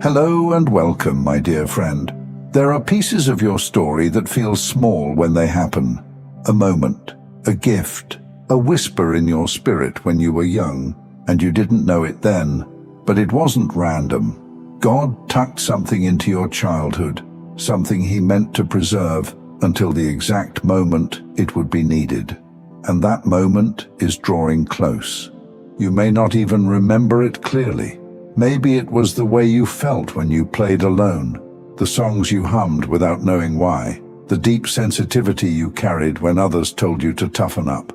Hello and welcome, my dear friend. There are pieces of your story that feel small when they happen. A moment, a gift, a whisper in your spirit when you were young, and you didn't know it then. But it wasn't random. God tucked something into your childhood, something He meant to preserve until the exact moment it would be needed. And that moment is drawing close. You may not even remember it clearly. Maybe it was the way you felt when you played alone, the songs you hummed without knowing why, the deep sensitivity you carried when others told you to toughen up.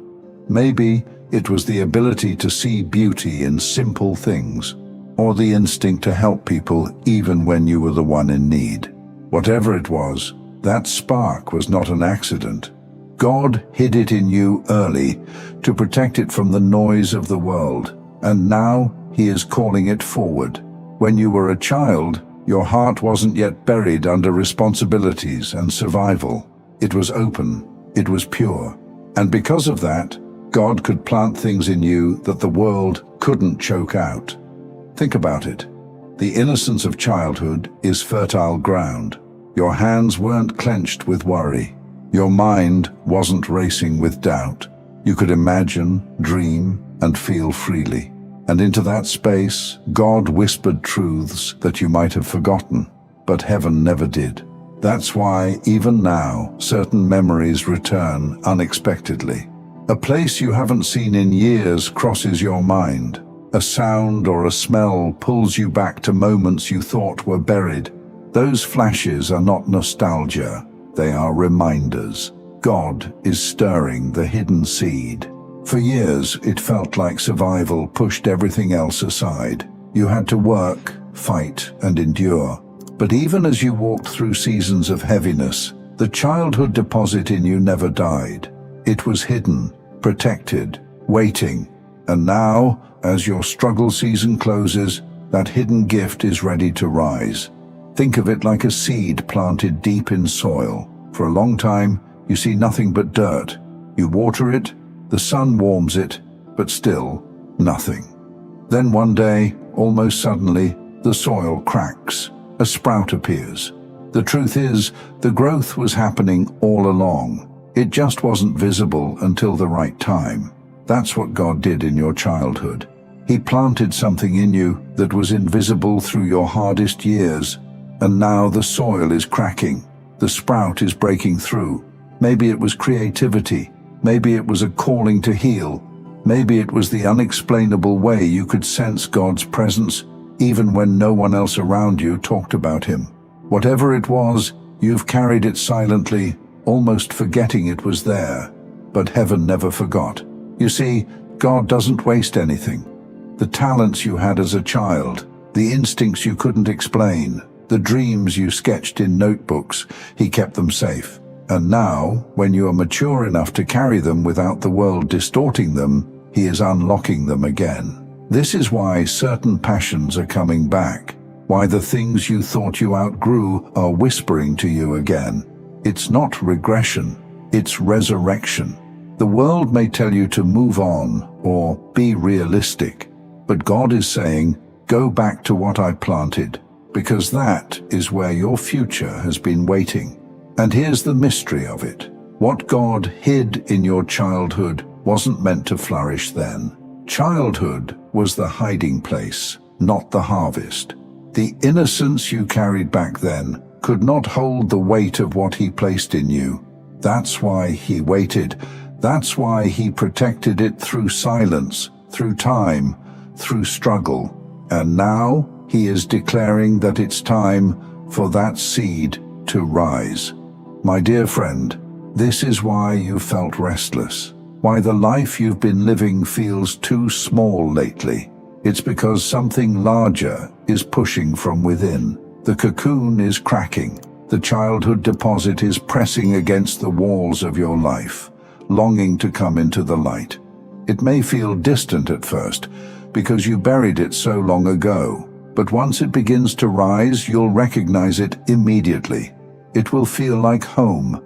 Maybe it was the ability to see beauty in simple things, or the instinct to help people even when you were the one in need. Whatever it was, that spark was not an accident. God hid it in you early to protect it from the noise of the world, and now He is calling it forward. When you were a child, your heart wasn't yet buried under responsibilities and survival. It was open, it was pure, and because of that, God could plant things in you that the world couldn't choke out. Think about it. The innocence of childhood is fertile ground. Your hands weren't clenched with worry. Your mind wasn't racing with doubt. You could imagine, dream, and feel freely. And into that space, God whispered truths that you might have forgotten, but heaven never did. That's why, even now, certain memories return unexpectedly. A place you haven't seen in years crosses your mind. A sound or a smell pulls you back to moments you thought were buried. Those flashes are not nostalgia, they are reminders. God is stirring the hidden seed. For years, it felt like survival pushed everything else aside. You had to work, fight, and endure. But even as you walked through seasons of heaviness, the childhood deposit in you never died. It was hidden, protected, waiting. And now, as your struggle season closes, that hidden gift is ready to rise. Think of it like a seed planted deep in soil. For a long time, you see nothing but dirt. You water it, the sun warms it, but still, nothing. Then one day, almost suddenly, the soil cracks. A sprout appears. The truth is, the growth was happening all along. It just wasn't visible until the right time. That's what God did in your childhood. He planted something in you that was invisible through your hardest years, and now the soil is cracking. The sprout is breaking through. Maybe it was creativity. Maybe it was a calling to heal. Maybe it was the unexplainable way you could sense God's presence, even when no one else around you talked about Him. Whatever it was, you've carried it silently, almost forgetting it was there. But heaven never forgot. You see, God doesn't waste anything. The talents you had as a child, the instincts you couldn't explain, the dreams you sketched in notebooks, He kept them safe. And now, when you are mature enough to carry them without the world distorting them, He is unlocking them again. This is why certain passions are coming back, why the things you thought you outgrew are whispering to you again. It's not regression, it's resurrection. The world may tell you to move on or be realistic, but God is saying, go back to what I planted, because that is where your future has been waiting. And here's the mystery of it. What God hid in your childhood wasn't meant to flourish then. Childhood was the hiding place, not the harvest. The innocence you carried back then could not hold the weight of what He placed in you. That's why He waited. That's why He protected it through silence, through time, through struggle. And now He is declaring that it's time for that seed to rise. My dear friend, this is why you felt restless, why the life you've been living feels too small lately. It's because something larger is pushing from within. The cocoon is cracking. The childhood deposit is pressing against the walls of your life, longing to come into the light. It may feel distant at first, because you buried it so long ago, but once it begins to rise, you'll recognize it immediately. It will feel like home,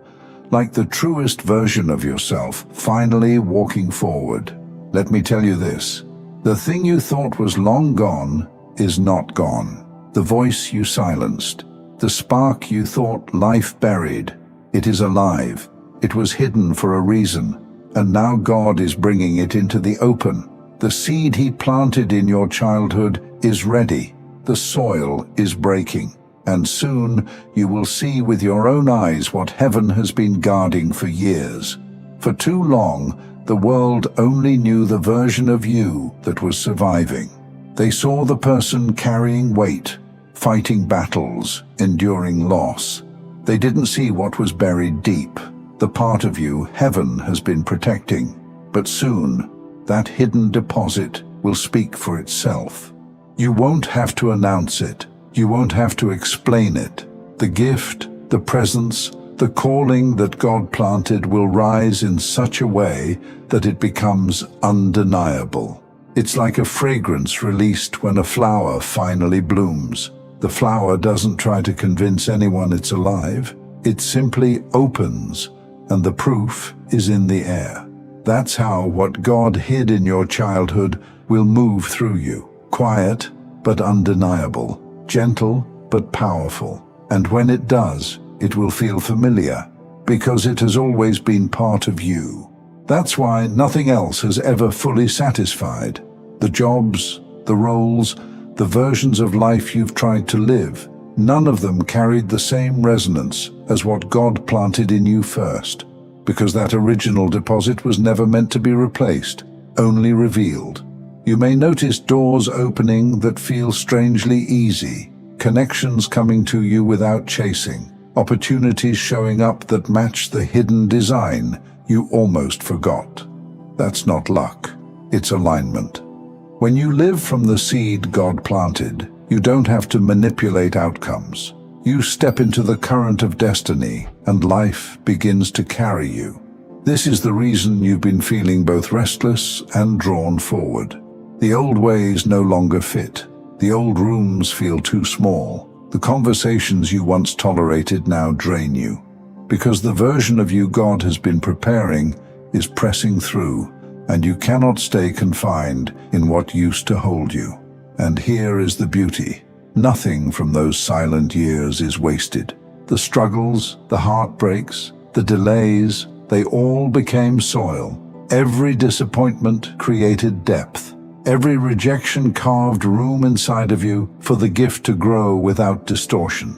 like the truest version of yourself, finally walking forward. Let me tell you this, the thing you thought was long gone is not gone. The voice you silenced, the spark you thought life buried, it is alive. It was hidden for a reason, and now God is bringing it into the open. The seed He planted in your childhood is ready. The soil is breaking, and soon you will see with your own eyes what heaven has been guarding for years. For too long, the world only knew the version of you that was surviving. They saw the person carrying weight, fighting battles, enduring loss. They didn't see what was buried deep, the part of you heaven has been protecting. But soon, that hidden deposit will speak for itself. You won't have to announce it. You won't have to explain it. The gift, the presence, the calling that God planted will rise in such a way that it becomes undeniable. It's like a fragrance released when a flower finally blooms. The flower doesn't try to convince anyone it's alive. It simply opens, and the proof is in the air. That's how what God hid in your childhood will move through you. Quiet, but undeniable. Gentle, but powerful. And when it does, it will feel familiar, because it has always been part of you. That's why nothing else has ever fully satisfied. The jobs, the roles, the versions of life you've tried to live, none of them carried the same resonance as what God planted in you first, because that original deposit was never meant to be replaced, only revealed. You may notice doors opening that feel strangely easy, connections coming to you without chasing, opportunities showing up that match the hidden design you almost forgot. That's not luck, it's alignment. When you live from the seed God planted, you don't have to manipulate outcomes. You step into the current of destiny, and life begins to carry you. This is the reason you've been feeling both restless and drawn forward. The old ways no longer fit. The old rooms feel too small. The conversations you once tolerated now drain you. Because the version of you God has been preparing is pressing through, and you cannot stay confined in what used to hold you. And here is the beauty. Nothing from those silent years is wasted. The struggles, the heartbreaks, the delays, they all became soil. Every disappointment created depth. Every rejection carved room inside of you for the gift to grow without distortion.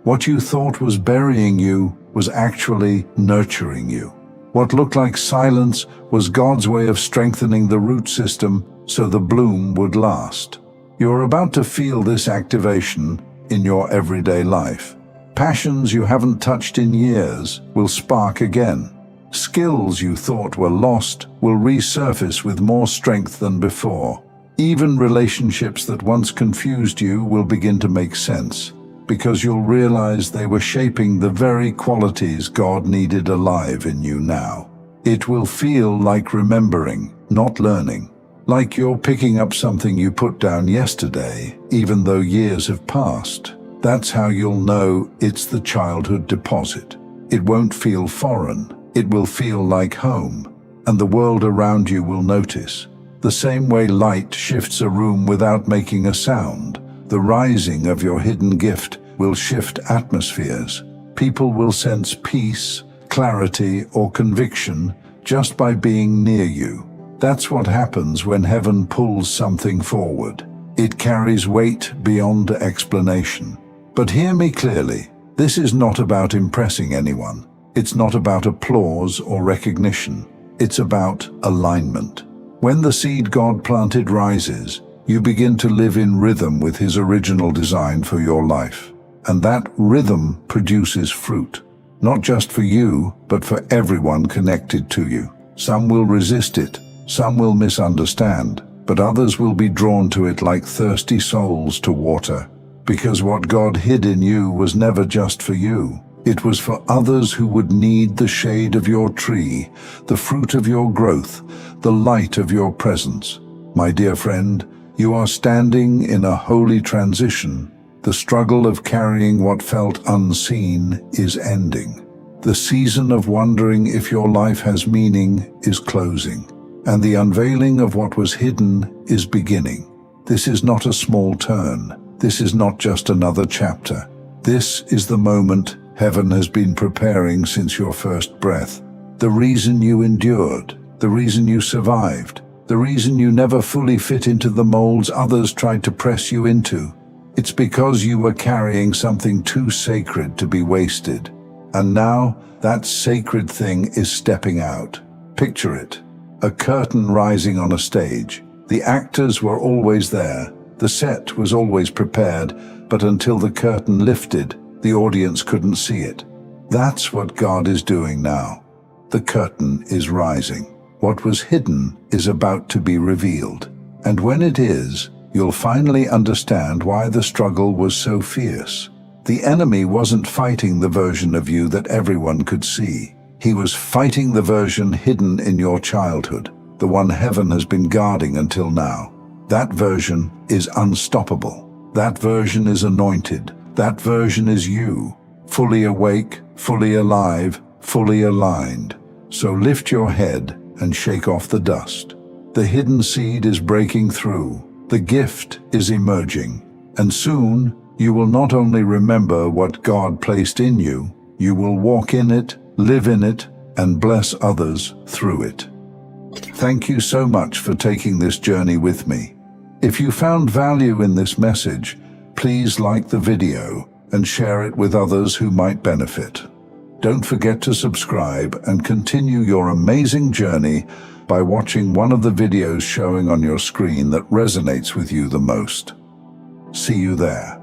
What you thought was burying you was actually nurturing you. What looked like silence was God's way of strengthening the root system so the bloom would last. You're about to feel this activation in your everyday life. Passions you haven't touched in years will spark again. Skills you thought were lost will resurface with more strength than before. Even relationships that once confused you will begin to make sense, because you'll realize they were shaping the very qualities God needed alive in you now. It will feel like remembering, not learning. Like you're picking up something you put down yesterday, even though years have passed. That's how you'll know it's the childhood deposit. It won't feel foreign. It will feel like home, and the world around you will notice. The same way light shifts a room without making a sound, the rising of your hidden gift will shift atmospheres. People will sense peace, clarity, or conviction just by being near you. That's what happens when heaven pulls something forward. It carries weight beyond explanation. But hear me clearly, this is not about impressing anyone. It's not about applause or recognition. It's about alignment. When the seed God planted rises, you begin to live in rhythm with His original design for your life. And that rhythm produces fruit, not just for you, but for everyone connected to you. Some will resist it, some will misunderstand, but others will be drawn to it like thirsty souls to water. Because what God hid in you was never just for you. It was for others who would need the shade of your tree, the fruit of your growth, the light of your presence. My dear friend, you are standing in a holy transition. The struggle of carrying what felt unseen is ending. The season of wondering if your life has meaning is closing, and the unveiling of what was hidden is beginning. This is not a small turn. This is not just another chapter. This is the moment heaven has been preparing since your first breath. The reason you endured, the reason you survived, the reason you never fully fit into the molds others tried to press you into. It's because you were carrying something too sacred to be wasted. And now, that sacred thing is stepping out. Picture it. A curtain rising on a stage. The actors were always there. The set was always prepared, but until the curtain lifted, the audience couldn't see it. That's what God is doing now. The curtain is rising. What was hidden is about to be revealed. And when it is, you'll finally understand why the struggle was so fierce. The enemy wasn't fighting the version of you that everyone could see. He was fighting the version hidden in your childhood, the one heaven has been guarding until now. That version is unstoppable. That version is anointed. That version is you, fully awake, fully alive, fully aligned. So lift your head and shake off the dust. The hidden seed is breaking through. The gift is emerging. And soon, you will not only remember what God placed in you, you will walk in it, live in it, and bless others through it. Thank you so much for taking this journey with me. If you found value in this message, please like the video and share it with others who might benefit. Don't forget to subscribe and continue your amazing journey by watching one of the videos showing on your screen that resonates with you the most. See you there.